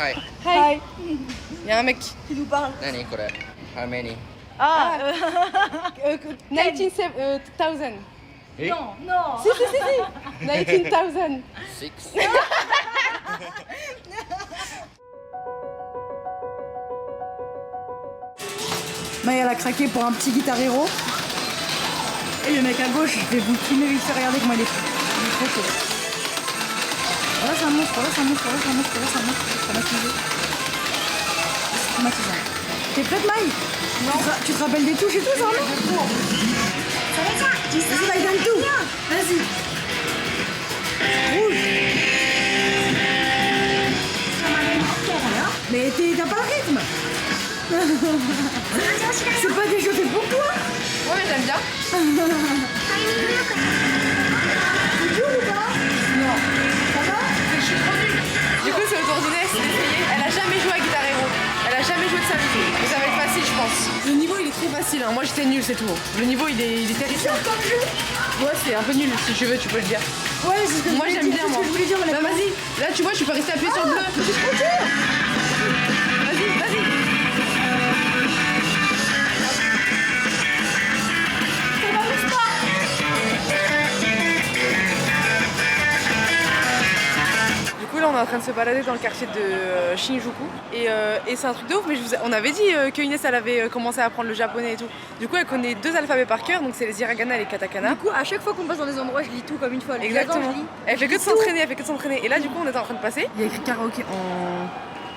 Hi. Hi. Il y a un mec qui nous parle. Nani kore? How many? 19,000. Non, non. Si. 19,000. 6. Maya elle a craqué pour un petit Guitar Hero. Et le mec à gauche, je vais vous filmer, lui faire regarder comment il est trop chaud. Voilà, c'est un monstre, c'est traumatisé. C'est traumatisant. T'es prête, Maï? Non. Tu te rappelles des touches et tout, ça, non? Vas-y, Maï, donne tout. Vas-y. Rouge. Mais t'as pas le rythme. C'est pas des jeux faits pour toi. Ouais, mais j'aime bien. Tu joues ou pas? Non. Ça va? Je suis trop nulle. Du coup, c'est au tour d'Inès d'essayer. Elle a jamais joué à Guitar Hero. Elle a jamais joué de sa vie. Mais ça va être facile, je pense. Le niveau, il est très facile. Hein. Moi, j'étais nulle, c'est tout. Le niveau, il est terrifiant. Ouais, c'est un peu nul. Si tu veux, tu peux le dire. Ouais, c'est ce que moi, j'aime bien, moi. Bah, vas-y. Là, tu vois, tu peux rester appuyé sur le bleu. C'est trop dur. Vas-y. Là on est en train de se balader dans le quartier de Shinjuku et c'est un truc de ouf, mais on avait dit que Inès elle avait commencé à apprendre le japonais et tout. Du coup elle connaît 2 alphabets par cœur, donc c'est les hiragana et les katakana. Du coup à chaque fois qu'on passe dans des endroits je lis tout comme une folle. Exactement. Elle fait que de s'entraîner, et là du coup on était en train de passer. Il y a écrit karaoké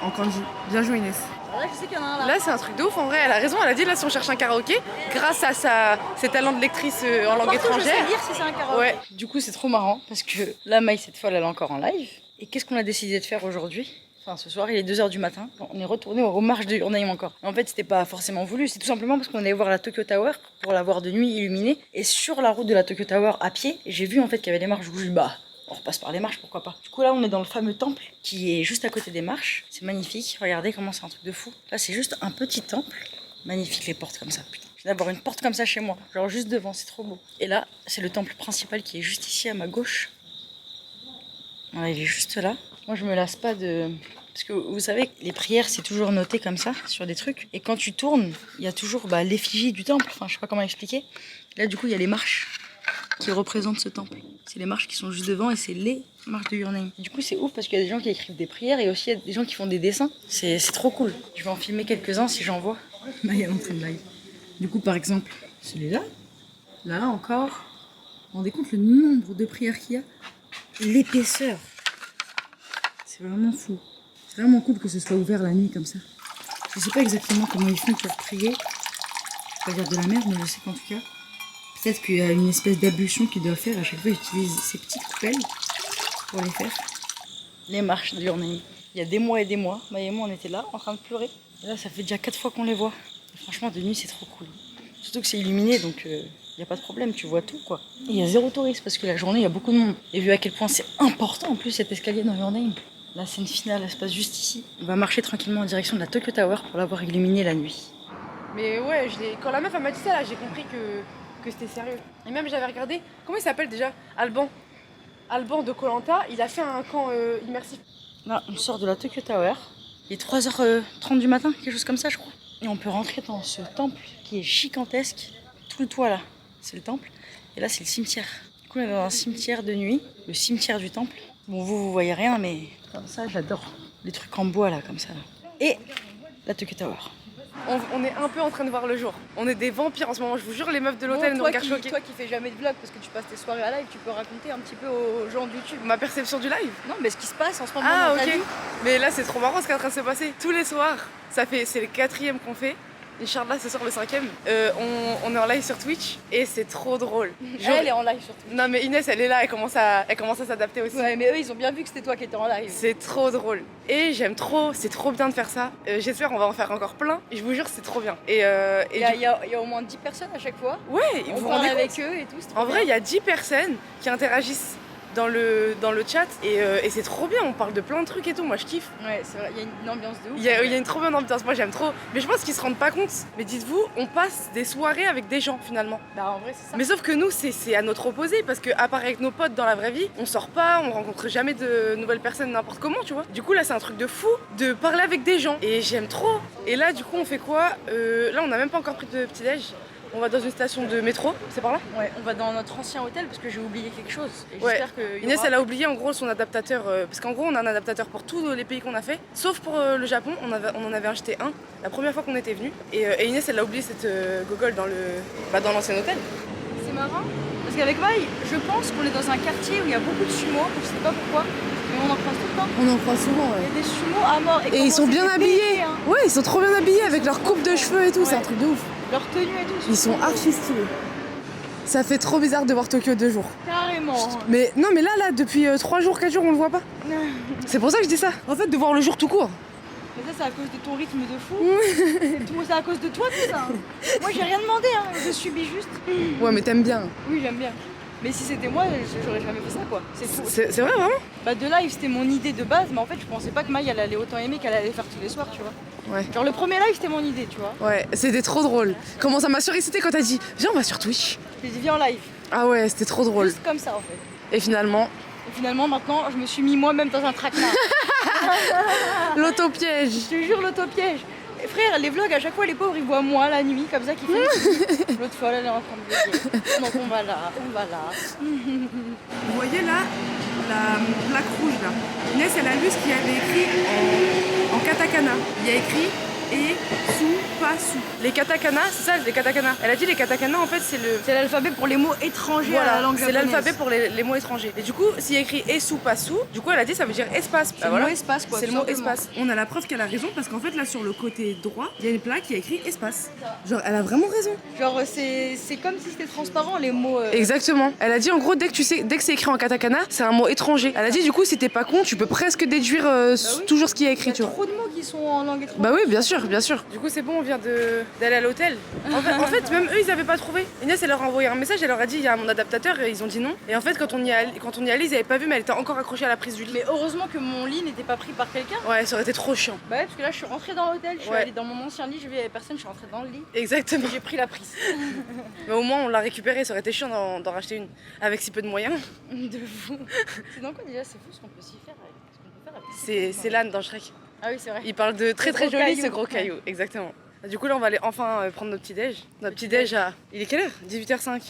en kanji. Bien joué Inès. Là je sais qu'il y en a un là. Là c'est un truc de ouf en vrai, elle a raison, elle a dit là si on cherche un karaoké, grâce à ses talents de lectrice en langue étrangère. Je sais lire si c'est un karaoké. Ouais, du coup c'est trop marrant parce que là Maï cette fois elle est encore en live. Et qu'est-ce qu'on a décidé de faire aujourd'hui? Enfin ce soir il est 2h du matin, on est retourné aux marches de Your Name encore. En fait c'était pas forcément voulu, c'est tout simplement parce qu'on allait voir la Tokyo Tower pour la voir de nuit illuminée. Et sur la route de la Tokyo Tower à pied, j'ai vu en fait qu'il y avait des marches, je me suis dit bah on repasse par les marches, pourquoi pas. Du coup là on est dans le fameux temple qui est juste à côté des marches, c'est magnifique, regardez comment c'est un truc de fou. Là c'est juste un petit temple, magnifique les portes comme ça, putain. Je viens d'avoir une porte comme ça chez moi, genre juste devant, c'est trop beau. Et là c'est le temple principal qui est juste ici à ma gauche. Voilà, il est juste là. Moi, je me lasse pas de... Parce que vous savez, les prières, c'est toujours noté comme ça, sur des trucs. Et quand tu tournes, il y a toujours l'effigie du temple. Enfin, je sais pas comment expliquer. Là, du coup, il y a les marches qui représentent ce temple. C'est les marches qui sont juste devant et c'est les marches de Your Name. Du coup, c'est ouf parce qu'il y a des gens qui écrivent des prières et aussi il y a des gens qui font des dessins. C'est trop cool. Je vais en filmer quelques-uns si j'en vois. Là, il y a l'entrée de live. Du coup, par exemple, celui-là. Là, encore. Vous vous rendez compte le nombre de prières qu'il y a? L'épaisseur. C'est vraiment fou. C'est vraiment cool que ce soit ouvert la nuit comme ça. Je sais pas exactement comment ils font pour prier. Je vais pas dire de la merde, mais je sais qu'en tout cas, peut-être qu'il y a une espèce d'ablution qu'ils doivent faire. À chaque fois, ils utilisent ces petites coupelles pour les faire. Les marches de Your Name. Il y a des mois et des mois, Maï et moi, on était là en train de pleurer. Et là, ça fait déjà 4 fois qu'on les voit. Et franchement, de nuit, c'est trop cool. Surtout que c'est illuminé, donc il n'y a pas de problème, tu vois tout quoi. Et il y a 0 touriste parce que la journée, il y a beaucoup de monde. Et vu à quel point c'est important en plus cet escalier dans Your Name. La scène finale, elle se passe juste ici. On va marcher tranquillement en direction de la Tokyo Tower pour l'avoir illuminée la nuit. Mais ouais, quand la meuf elle m'a dit ça là, j'ai compris que c'était sérieux. Et même j'avais regardé, comment il s'appelle déjà? Alban de koh Lanta, il a fait un camp immersif. Là, on sort de la Tokyo Tower. Il est 3h30 du matin, quelque chose comme ça je crois. Et on peut rentrer dans ce temple qui est gigantesque. Tout le toit là, c'est le temple. Et là, c'est le cimetière. Du coup, on est dans un cimetière de nuit, le cimetière du temple. Bon, vous voyez rien, mais ça, j'adore. Les trucs en bois là, comme ça. Et la Tokyo Tower. On est un peu en train de voir le jour. On est des vampires en ce moment, je vous jure, les meufs de l'hôtel nous regardent choqués. Toi qui fais jamais de vlog parce que tu passes tes soirées à live, tu peux raconter un petit peu aux gens de YouTube. Ma perception du live? Non, mais ce qui se passe en ce moment Ah, dans ta vie. Mais là, c'est trop marrant ce qui est en train de se passer. Tous les soirs, c'est le 4e qu'on fait. Inch'Allah, ce soir le 5e. On est en live sur Twitch et c'est trop drôle. Genre... Elle est en live sur Twitch. Non mais Inès elle est là, elle commence à s'adapter aussi. Ouais mais eux ils ont bien vu que c'était toi qui étais en live. C'est trop drôle. Et j'aime trop, c'est trop bien de faire ça. J'espère on va en faire encore plein. Et je vous jure c'est trop bien. Il y a au moins 10 personnes à chaque fois. Ouais, on parle avec eux et tout. En vrai il y a 10 personnes qui interagissent dans le chat et c'est trop bien, on parle de plein de trucs et tout, moi je kiffe. Ouais, c'est vrai, il y a une ambiance de ouf. Il y a une trop bonne ambiance, moi j'aime trop. Mais je pense qu'ils se rendent pas compte. Mais dites-vous, on passe des soirées avec des gens finalement. Bah en vrai c'est ça. Mais sauf que nous, c'est à notre opposé parce que à part avec nos potes dans la vraie vie, on sort pas, on rencontre jamais de nouvelles personnes n'importe comment, tu vois. Du coup là c'est un truc de fou de parler avec des gens et j'aime trop. Et là du coup on fait quoi? Là on n'a même pas encore pris de petit-déj. On va dans une station de métro, c'est par là? Ouais, on va dans notre ancien hôtel parce que j'ai oublié quelque chose. Et Ouais. j'espère que Inès elle a oublié en gros son adaptateur, parce qu'en gros on a un adaptateur pour tous les pays qu'on a fait, sauf pour le Japon, on en avait acheté un la première fois qu'on était venu. Et Inès elle a oublié cette gogole dans l'ancien hôtel. C'est marrant parce qu'avec Maï, je pense qu'on est dans un quartier où il y a beaucoup de sumo, je sais pas pourquoi, mais on en croise tout le temps. On en croit souvent, Il ouais. y a des sumo à mort. Et ils sont bien habillés. Ouais, ils sont trop bien habillés avec leur coupe de cheveux et tout, c'est un truc de ouf. Leur tenue et tout. Ils sont archi stylés. Ça fait trop bizarre de voir Tokyo 2 jours. Carrément. Mais non, mais là, depuis 3 jours, 4 jours, on le voit pas. C'est pour ça que je dis ça. En fait, de voir le jour tout court. Mais ça, c'est à cause de ton rythme de fou. C'est à cause de toi tout ça. Moi, j'ai rien demandé, hein. Je subis juste. Ouais, mais t'aimes bien. Oui, j'aime bien. Mais si c'était moi, j'aurais jamais fait ça, quoi. C'est fou. C'est vrai, vraiment? Bah, de live, c'était mon idée de base, mais en fait, je pensais pas que Maï, elle allait autant aimer qu'elle allait faire tous les soirs, tu vois. Ouais. Genre, le premier live, c'était mon idée, tu vois. Ouais, c'était trop drôle. Comment ça m'a surexcité quand t'as dit viens, on va sur Twitch. J'ai dit, viens en live. Ah ouais, c'était trop drôle. Juste comme ça, en fait. Et finalement, Et finalement, maintenant, je me suis mis moi-même dans un traquenard. l'autopiège. Je te jure, l'autopiège. Et frère, les vlogs, à chaque fois, les pauvres, ils voient moi la nuit, comme ça, qui fait. L'autre fois, elle est en train de vlogger. Donc, on va là. Vous voyez là, la plaque rouge là. Inès, elle a lu ce qu'il y avait écrit en katakana. Il y a écrit et sous, pas sous. Les katakana, c'est ça, les katakana. Elle a dit les katakana, en fait, c'est l'alphabet pour les mots étrangers à la langue c'est japonaise. l'alphabet pour les mots étrangers. Et du coup, s'il y a écrit et sous, pas sous, du coup, elle a dit ça veut dire espace. C'est le mot espace, quoi. C'est le tout mot simplement. espace. On a la preuve qu'elle a raison parce qu'en fait, là, sur le côté droit, il y a une plaque qui a écrit espace. Genre, elle a vraiment raison. Genre, c'est comme si c'était transparent, les mots. Exactement. Elle a dit en gros dès que c'est écrit en katakana, c'est un mot étranger. Elle a dit du coup si t'es pas con, tu peux presque déduire oui. toujours ce qui est Il y écrit, a tu vois. trop de mots qui sont en langue étrangère. Bah oui, bien sûr, bien sûr. Du coup c'est bon, on vient d'aller à l'hôtel. En fait, même eux ils avaient pas trouvé. Inès elle leur a envoyé un message, elle leur a dit il y a mon adaptateur et ils ont dit non. Et en fait quand on y allait, ils avaient pas vu mais elle était encore accrochée à la prise du lit. Mais heureusement que mon lit n'était pas pris par quelqu'un. Ouais, ça aurait été trop chiant. Bah ouais, parce que là, je suis rentrée dans l'hôtel, je suis Ouais. allée dans mon ancien lit, je vais personne, je suis rentrée dans le lit. Exactement. Et j'ai pris la prise. Mais au moins on l'a récupéré, ça aurait été chiant d'en racheter une avec si peu de moyens. De fou. C'est dans quoi déjà? C'est fou ce qu'on peut s'y faire avec. Ce qu'on peut faire avec. C'est l'âne dans Shrek. Ah oui, c'est vrai. Il parle de très Ce très gros joli caillou. ce gros caillou, exactement. Du coup là on va aller enfin prendre notre petit déj. Notre petit déj à... Il est quelle heure? 18h05.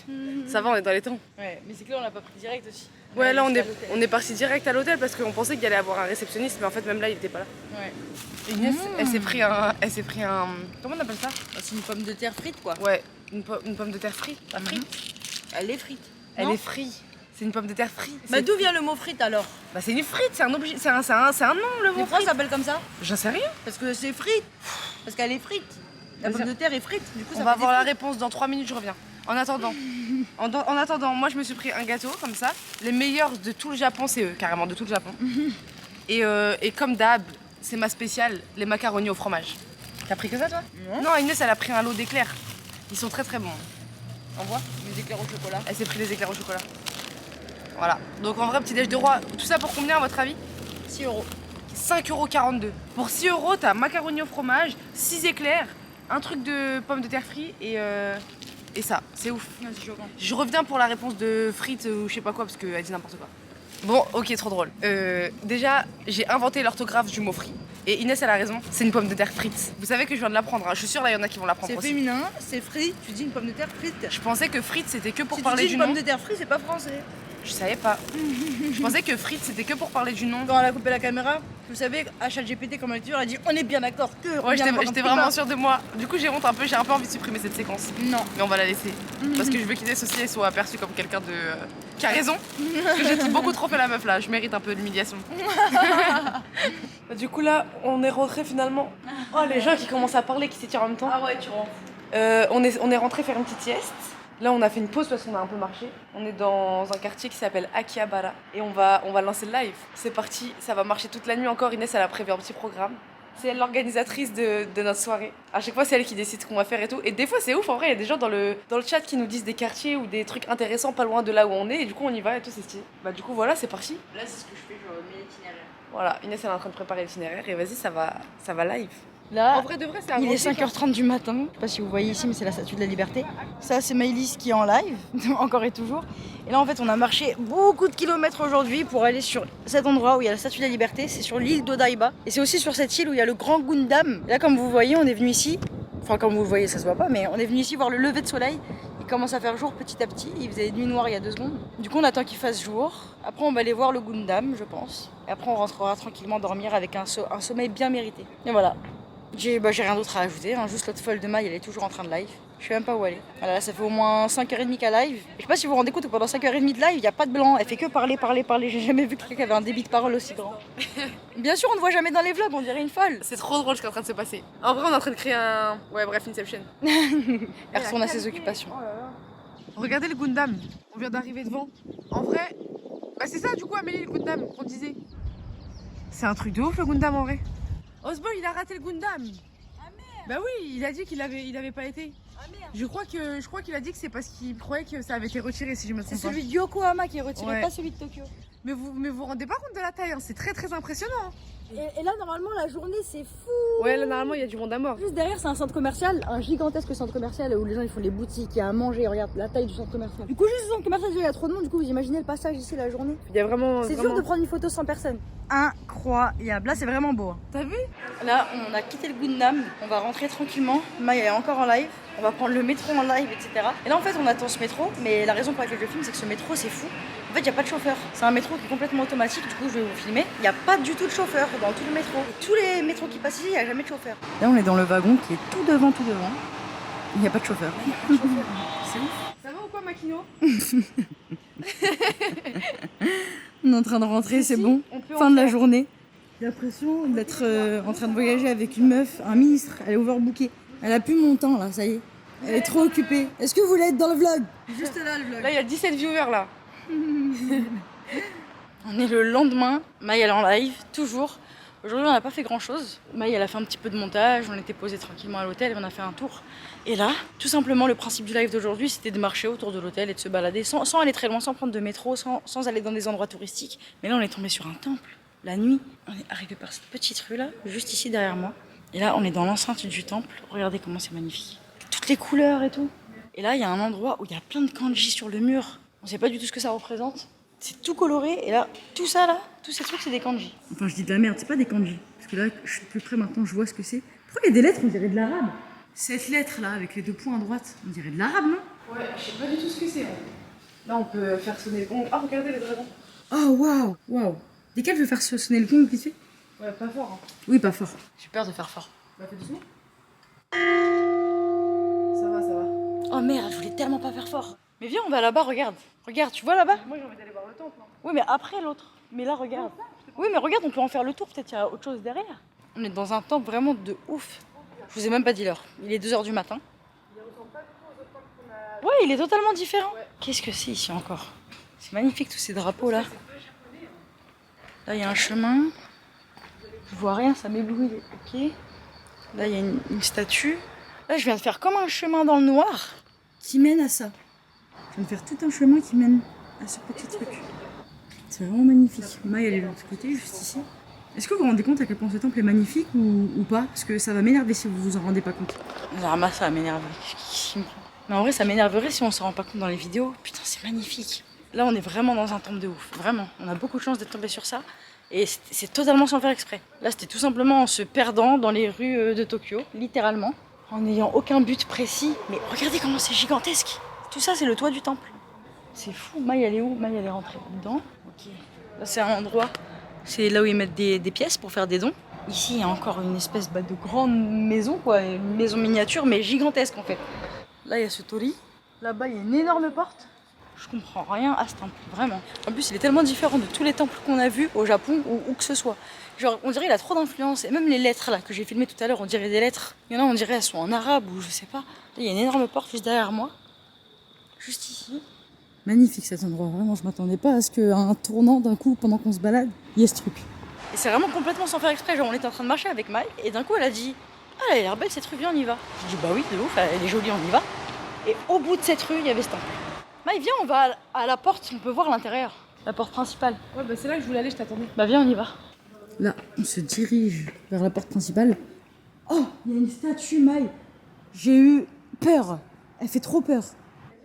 Ça va, on est dans les temps. Ouais, mais c'est que là, on l'a pas pris direct aussi. Ouais, là jusqu'à l'hôtel. on est parti direct à l'hôtel parce qu'on pensait qu'il y allait avoir un réceptionniste mais en fait même là il était pas là. Ouais. Inès, elle s'est pris un... Comment on appelle ça? Bah, c'est une pomme de terre frite, quoi. Ouais, une pomme de terre frite. Pas frite. Elle est frite. Elle Non est frite. C'est une pomme de terre frite. Bah, d'où vient le mot frite alors? Bah c'est une frite, c'est un objet, c'est un nom le mot Pourquoi ça frite. s'appelle comme ça? J'en sais rien. Parce que c'est frite. Parce qu'elle est frite. La Vas-y. pomme de terre est frite. Du coup, On ça va fait des avoir la frites. réponse dans 3 minutes, je reviens. En attendant, en attendant, moi je me suis pris un gâteau comme ça. Les meilleurs de tout le Japon, c'est eux, carrément de tout le Japon. Et comme d'hab, c'est ma spéciale, les macaronis au fromage. T'as pris que ça toi? Non, Inès elle a pris un lot d'éclairs. Ils sont très très bons. On voit? Mes éclairs au chocolat. Elle s'est pris des éclairs au chocolat. Voilà. Donc en vrai, petit déj de roi, tout ça pour combien à votre avis? 6 euros. 5,42 €. Pour 6 €, t'as macaroni au fromage, 6 éclairs, un truc de pommes de terre frites et ça. C'est ouf. Ouais, c'est choquant. Je reviens pour la réponse de frites ou je sais pas quoi parce qu'elle dit n'importe quoi. Bon, ok, trop drôle. Déjà, j'ai inventé l'orthographe du mot frit. Et Inès, elle a raison, c'est une pomme de terre frite. Vous savez que je viens de l'apprendre, hein. Je suis sûre là, il y en a qui vont l'apprendre C'est aussi. féminin, c'est frite. Tu dis une pomme de terre frite. Je pensais que frites c'était que pour Si tu parler dis du une nom. pomme de terre frite, c'est pas français. Je savais pas. Je pensais que frites c'était que pour parler du nom. Quand elle a coupé la caméra, vous savez, à ChatGPT, comme elle dit, elle a dit on est bien d'accord que. on Ouais, vient d'avoir un j'étais petit vraiment pas. sûre de moi. Du coup, j'ai honte un peu, j'ai un peu envie de supprimer cette séquence. Non. Mais on va la laisser. Parce que je veux qu'Inès aussi elle soit aperçue comme quelqu'un de. Qui a raison. Parce que j'ai beaucoup trop fait la meuf là, je mérite un peu d'humiliation. Du coup, là, on est rentré finalement. Oh, les gens qui commencent à parler, qui s'étirent en même temps. Ah ouais, tu rends. On est rentré faire une petite sieste. Là, on a fait une pause parce qu'on a un peu marché. On est dans un quartier qui s'appelle Akihabara. Et on va lancer le live. C'est parti, ça va marcher toute la nuit encore. Inès, elle a prévu un petit programme. C'est elle l'organisatrice de notre soirée. À chaque fois, c'est elle qui décide ce qu'on va faire et tout. Et des fois, c'est ouf. En vrai, il y a des gens dans le chat qui nous disent des quartiers ou des trucs intéressants pas loin de là où on est. Et du coup, on y va et tout, c'est stylé. Bah, du coup, voilà, c'est parti. Là, c'est ce que je fais, je mets l'itinéraire. Voilà, Inès, elle est en train de préparer l'itinéraire. Et vas-y, ça va live. Là, En vrai de vrai, c'est un il grand est kiff, hein. 5h30 du matin. Je sais pas si vous voyez ici, mais c'est la Statue de la Liberté. Ça, c'est Maëlys qui est en live, encore et toujours. Et là, en fait, on a marché beaucoup de kilomètres aujourd'hui pour aller sur cet endroit où il y a la Statue de la Liberté. C'est sur l'île d'Odaiba. Et c'est aussi sur cette île où il y a le Grand Gundam. Et là, comme vous voyez, on est venu ici. Enfin, comme vous le voyez, ça se voit pas, mais on est venu ici voir le lever de soleil. Il commence à faire jour petit à petit. Il faisait nuit noire il y a 2 secondes. Du coup, on attend qu'il fasse jour. Après, on va aller voir le Gundam, je pense. Et après, on rentrera tranquillement dormir avec un sommeil bien mérité. Et voilà. J'ai rien d'autre à ajouter, hein. Juste l'autre folle de maille, elle est toujours en train de live. Je sais même pas où elle est. Voilà, là, ça fait au moins 5h30 qu'elle live. Je sais pas si vous vous rendez compte que pendant 5h30 de live, il n'y a pas de blanc. Elle fait que parler. J'ai jamais vu quelqu'un qui avait un débit de parole aussi grand. Bien sûr, on ne voit jamais dans les vlogs, on dirait une folle. C'est trop drôle ce qui est en train de se passer. En vrai, on est en train de créer un. Ouais, bref, Inception. Elle retourne à ses occupations. Oh là là. Regardez le Gundam. On vient d'arriver devant. En vrai, bah c'est ça du coup, Amélie, le Gundam qu'on disait. C'est un truc de ouf le Gundam en vrai. Osbol, il a raté le Gundam. Ah merde. Bah oui, il a dit qu'il avait pas été. Ah merde. Je crois qu'il a dit que c'est parce qu'il croyait que ça avait été retiré si je me C'est trompe pas. celui de Yokohama qui est retiré, Ouais. pas celui de Tokyo. Mais vous rendez pas compte de la taille, hein. C'est très très impressionnant. Hein. Et là, normalement, la journée, c'est fou. Ouais, là normalement il y a du monde à mort. Juste derrière, c'est un centre commercial, un gigantesque centre commercial où les gens ils font les boutiques, il y a à manger, regarde la taille du centre commercial. Du coup, juste le centre commercial, il y a trop de monde, du coup, vous imaginez le passage ici la journée. Il y a vraiment. C'est vraiment... dur de prendre une photo sans personne. Incroyable, là c'est vraiment beau. Hein. T'as vu? Là, on a quitté le Gundam, on va rentrer tranquillement. Maya est encore en live, on va prendre le métro en live, etc. Et là, en fait, on attend ce métro, mais la raison pour laquelle je filme, c'est que ce métro, c'est fou. En fait, il n'y a pas de chauffeur. C'est un métro qui est complètement automatique, du coup, je vais vous filmer. Il n'y a pas du tout de chauffeur dans tout le métro. Tous les métros qui passent ici, il n'y a jamais de chauffeur. Là, on est dans le wagon qui est tout devant. Il n'y a pas de chauffeur. C'est ouf. Ça va ou quoi, Makino? On est en train de rentrer, c'est Si, bon. on peut Fin en de la faire. journée. J'ai l'impression d'être en train de voyager avec une meuf, un ministre. Elle est overbookée. Elle a plus mon temps là, ça y est. Elle est trop occupée. Est-ce que vous voulez être dans le vlog? Juste là le vlog. Là, il y a 17 viewers là. On est le lendemain. Maï elle est en live, toujours. Aujourd'hui on n'a pas fait grand chose. Maï elle a fait un petit peu de montage, on était posés tranquillement à l'hôtel et on a fait un tour. Et là, tout simplement le principe du live d'aujourd'hui c'était de marcher autour de l'hôtel et de se balader sans aller très loin, sans prendre de métro, sans aller dans des endroits touristiques. Mais là on est tombé sur un temple, la nuit. On est arrivé par cette petite rue là, juste ici derrière moi. Et là on est dans l'enceinte du temple, regardez comment c'est magnifique. Toutes les couleurs et tout. Et là il y a un endroit où il y a plein de kanji sur le mur. On sait pas du tout ce que ça représente. C'est tout coloré et là, tout ça là, tous ces trucs c'est des kanji. Enfin je dis de la merde, c'est pas des kanji. Parce que là, je suis plus près maintenant, je vois ce que c'est. Pourquoi il y a des lettres, on dirait de l'arabe? Cette lettre là, avec les 2 points à droite, on dirait de l'arabe, non? Ouais, je sais pas du tout ce que c'est. Hein. Là, on peut faire sonner le gong. Ah, regardez les dragons. Oh waouh. Desquels je vais faire sonner le gong vite fait? Ouais, pas fort. Hein. Oui, pas fort. J'ai peur de faire fort. Bah, fais doucement. Ça va. Oh merde, je voulais tellement pas faire fort. Mais viens, on va là-bas, regarde. Regarde, tu vois là-bas? Moi, j'ai envie d'aller voir le temple. Hein. Oui, mais après l'autre. Mais là, regarde. Oui, mais regarde, on peut en faire le tour, peut-être qu'il y a autre chose derrière. On est dans un temple vraiment de ouf. Je vous ai même pas dit l'heure. Il est 2h du matin. Ouais, il est totalement différent. Ouais. Qu'est-ce que c'est ici encore? C'est magnifique tous ces drapeaux là. Là, il y a un chemin. Je vois rien, ça m'éblouit. Ok. Là, il y a une statue. Là, je viens de faire comme un chemin dans le noir qui mène à ça. Je viens de faire tout un chemin qui mène à ce petit truc. C'est vraiment magnifique. Maï, elle est de l'autre côté, juste ici. Est-ce que vous vous rendez compte à quel point ce temple est magnifique ou pas? Parce que ça va m'énerver si vous vous en rendez pas compte. Zama, ça va m'énerver. Qu'est-ce qui me prend? Mais en vrai, ça m'énerverait si on s'en rend pas compte dans les vidéos. Putain, c'est magnifique. Là, on est vraiment dans un temple de ouf. Vraiment. On a beaucoup de chance d'être tombé sur ça. Et c'est totalement sans le faire exprès. Là, c'était tout simplement en se perdant dans les rues de Tokyo, littéralement. En n'ayant aucun but précis. Mais regardez comment c'est gigantesque. Tout ça, c'est le toit du temple. C'est fou. Maï, elle est où? Maï, elle est rentrée dedans. Ok. Là, c'est un endroit. C'est là où ils mettent des pièces pour faire des dons. Ici, il y a encore une espèce de grande maison, quoi. Une maison miniature, mais gigantesque, en fait. Là, il y a ce tori. Là-bas, il y a une énorme porte. Je comprends rien à ce temple, vraiment. En plus, il est tellement différent de tous les temples qu'on a vus au Japon ou où que ce soit. Genre, on dirait qu'il a trop d'influence. Et même les lettres, là, que j'ai filmées tout à l'heure, on dirait des lettres. Il y en a, on dirait elles sont en arabe ou je sais pas. Là, il y a une énorme porte juste derrière moi. Juste ici. Magnifique cet endroit, vraiment, je m'attendais pas à ce qu'à un tournant d'un coup, pendant qu'on se balade, il y ait ce truc. Et c'est vraiment complètement sans faire exprès. Genre, on était en train de marcher avec Maï et d'un coup, elle a dit ah, elle a l'air belle cette rue, viens, on y va. J'ai dit bah oui, de ouf, elle est jolie, on y va. Et au bout de cette rue, il y avait ce temple. Maï, viens, on va à la porte, on peut voir l'intérieur. La porte principale. Ouais, bah c'est là que je voulais aller, je t'attendais. Bah viens, on y va. Là, on se dirige vers la porte principale. Oh, il y a une statue, Maï. J'ai eu peur. Elle fait trop peur.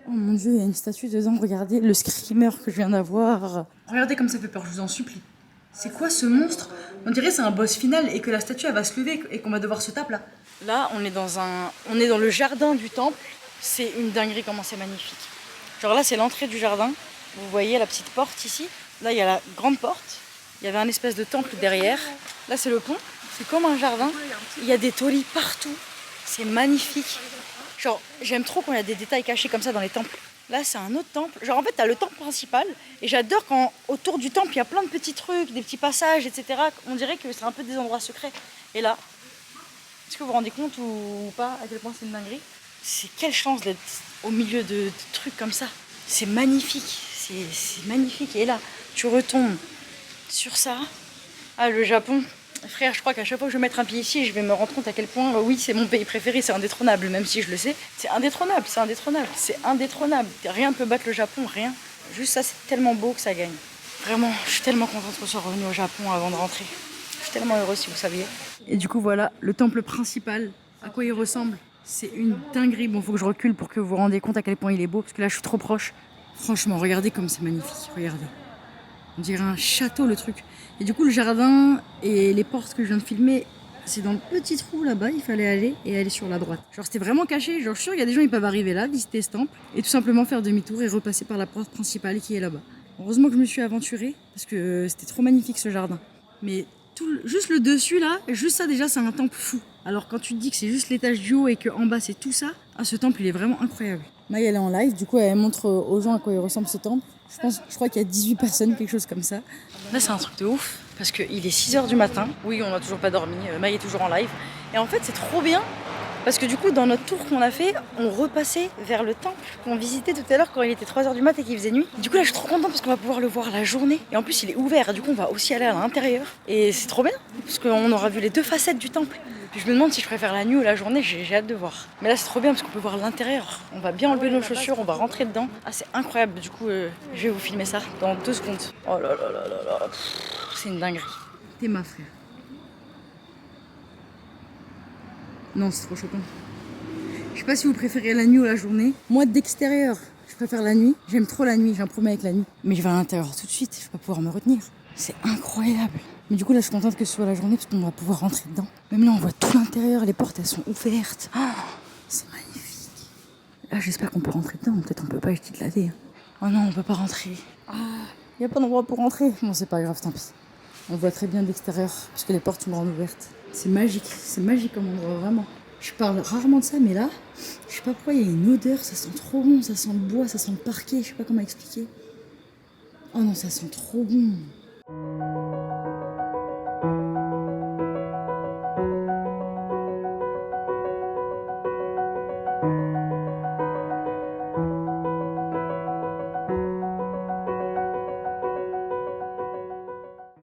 Oh mon Dieu, il y a une statue dedans. Regardez le screamer que je viens d'avoir. Regardez comme ça fait peur, je vous en supplie. C'est quoi ce monstre? On dirait que c'est un boss final et que la statue elle va se lever et qu'on va devoir se taper là. Là, on est dans le jardin du temple. C'est une dinguerie comment c'est magnifique. Genre là, c'est l'entrée du jardin. Vous voyez la petite porte ici. Là, il y a la grande porte. Il y avait un espèce de temple derrière. Là, c'est le pont. C'est comme un jardin. Il y a des taulis partout. C'est magnifique. Genre, j'aime trop quand il y a des détails cachés comme ça dans les temples. Là, c'est un autre temple. Genre, en fait, t'as le temple principal. Et j'adore quand, autour du temple, il y a plein de petits trucs, des petits passages, etc. On dirait que c'est un peu des endroits secrets. Et là, est-ce que vous vous rendez compte ou pas à quel point c'est une dinguerie? C'est quelle chance d'être au milieu de trucs comme ça. C'est magnifique. C'est magnifique. Et là, tu retombes sur ça. Ah, le Japon. Frère, je crois qu'à chaque fois que je vais mettre un pied ici, je vais me rendre compte à quel point, oui, c'est mon pays préféré, c'est indétrônable, même si je le sais. C'est indétrônable, c'est indétrônable, c'est indétrônable. Rien ne peut battre le Japon, rien. Juste ça, c'est tellement beau que ça gagne. Vraiment, je suis tellement contente qu'on soit revenu au Japon avant de rentrer. Je suis tellement heureuse, si vous saviez. Et du coup, voilà, le temple principal, à quoi il ressemble. C'est une dinguerie. Bon, faut que je recule pour que vous vous rendiez compte à quel point il est beau, parce que là, je suis trop proche. Franchement, regardez comme c'est magnifique, regardez. On dirait un château, le truc. Et du coup, le jardin et les portes que je viens de filmer, c'est dans le petit trou là-bas, il fallait aller et aller sur la droite. Genre, c'était vraiment caché. Genre, je suis sûre, il y a des gens, ils peuvent arriver là, visiter ce temple et tout simplement faire demi-tour et repasser par la porte principale qui est là-bas. Heureusement que je me suis aventurée parce que c'était trop magnifique ce jardin. Mais juste le dessus là, juste ça déjà, c'est un temple fou. Alors, quand tu te dis que c'est juste l'étage du haut et qu'en bas c'est tout ça, ce temple il est vraiment incroyable. Maï, elle est en live, du coup, elle montre aux gens à quoi il ressemble ce temple. Je crois qu'il y a 18 personnes, quelque chose comme ça. Là, c'est un truc de ouf, parce qu'il est 6h du matin. Oui, on n'a toujours pas dormi, Maï est toujours en live. Et en fait, c'est trop bien, parce que du coup, dans notre tour qu'on a fait, on repassait vers le temple qu'on visitait tout à l'heure quand il était 3h du mat et qu'il faisait nuit. Du coup, là, je suis trop contente parce qu'on va pouvoir le voir la journée. Et en plus, il est ouvert, du coup, on va aussi aller à l'intérieur. Et c'est trop bien, parce qu'on aura vu les deux facettes du temple. Puis je me demande si je préfère la nuit ou la journée, j'ai hâte de voir. Mais là c'est trop bien parce qu'on peut voir l'intérieur. On va bien enlever nos chaussures, on va rentrer dedans. Ah c'est incroyable, du coup je vais vous filmer ça dans 2 secondes. Oh là là là là là, c'est une dinguerie. T'es ma frère. Non, c'est trop choquant. Je sais pas si vous préférez la nuit ou la journée. Moi d'extérieur, je préfère la nuit. J'aime trop la nuit, j'ai un problème avec la nuit. Mais je vais à l'intérieur tout de suite, je vais pas pouvoir me retenir. C'est incroyable. Mais du coup là je suis contente que ce soit la journée parce qu'on va pouvoir rentrer dedans. Même là on voit tout l'intérieur, les portes elles sont ouvertes. Oh, c'est magnifique. Là j'espère qu'on peut rentrer dedans, peut-être on peut pas, je dis de la dé. Oh non on peut pas rentrer. Ah, y a pas d'endroit pour rentrer. Bon c'est pas grave, tant pis. On voit très bien de l'extérieur parce que les portes sont grandes ouvertes. C'est magique comme endroit vraiment. Je parle rarement de ça mais là, je sais pas pourquoi il y a une odeur, ça sent trop bon, ça sent le bois, ça sent le parquet, je sais pas comment expliquer. Oh non ça sent trop bon.